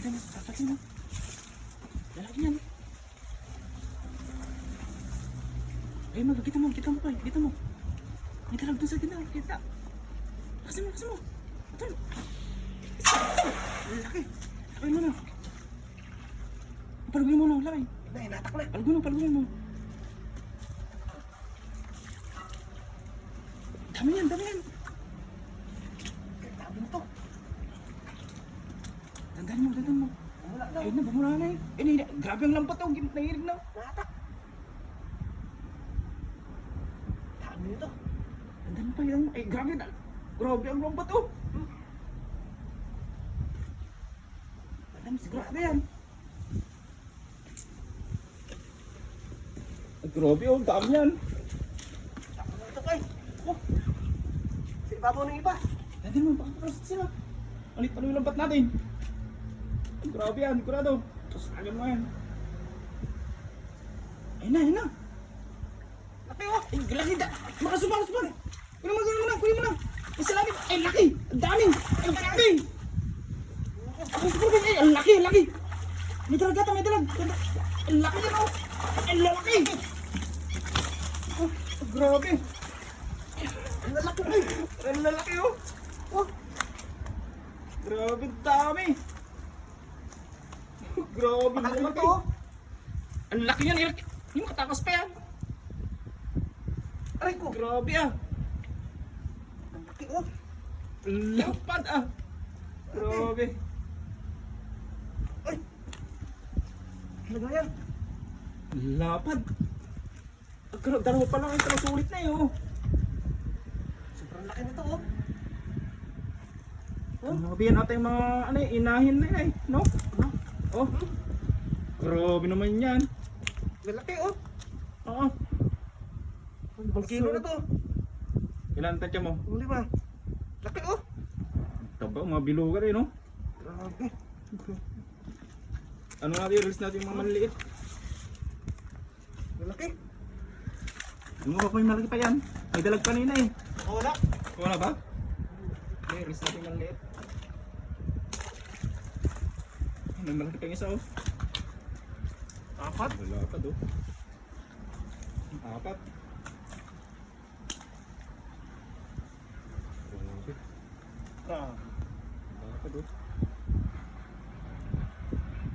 Kita mo, papasin mo. Lalaki yan. Ayun mo, kita mo pa, kita mo. May dalag dun sa gina, kita. Lakasin mo. Ito. Lalaki. Ayun mo na. Paluguin mo na, laki. Natak na. Paluguin mo. Dami yan. Dami to. Dandan mo. Wala na. Ayun na, bumura na eh. Eh, grabe ang lampat oh, nahirig na. Natak. Dami nito. Dandan pa yan. Eh, grabe na. Grabe ang lampat oh. Dandan, sigurado yan. Ay, grabe oh, dami yan. Dami nito kay. Oh. Sa ibabaw ng iba. Dandan mo, baka parasat sila. Alit pa yung lampat natin. Ay, grabe yan, sigurado. Tapos agad mo yan. Ayun na. Laki oh. Ay, laki da. Makasubang. Kunin mo na. Ay, salamin. Ay, laki. Ang dami. Ay, grabe. Ay, siguro, ay, ang laki. May dalag. Ang laki yan, oh. Ang laki. Oh, grabe. Ang lalaki. Ang lalaki, oh. Oh. Grabe, dami. Grabe, Ang ang laki laki. to. Ang laki yan, eh. Hindi makatakas pa yan. Aray ko. Grabe, ah. Ang laki oh. Lapad, ah. Grabe. Ay. Ano yan? Lapad. Dalawa pa lang ang sulit na yun. Sobrang laki nito oh. Mabiyan natin yung mga inahin na yun, no? Oh. Grabe naman yan. Lalaki oh. Oo. Ibang kilo na to. Ilan tansya mo? Yung 5. Laki oh. Taba, mga bilugan eh, no? Grabe. Ano natin, release natin yung mga maliliit. Lalaki. Ano ba may malaki pa yan? May dalag kanina eh. Wala. Wala ba? Okay, release natin yung maliliit. May malaki pa yung isa, oh. 4. Lapad, oh. 4. Grabe.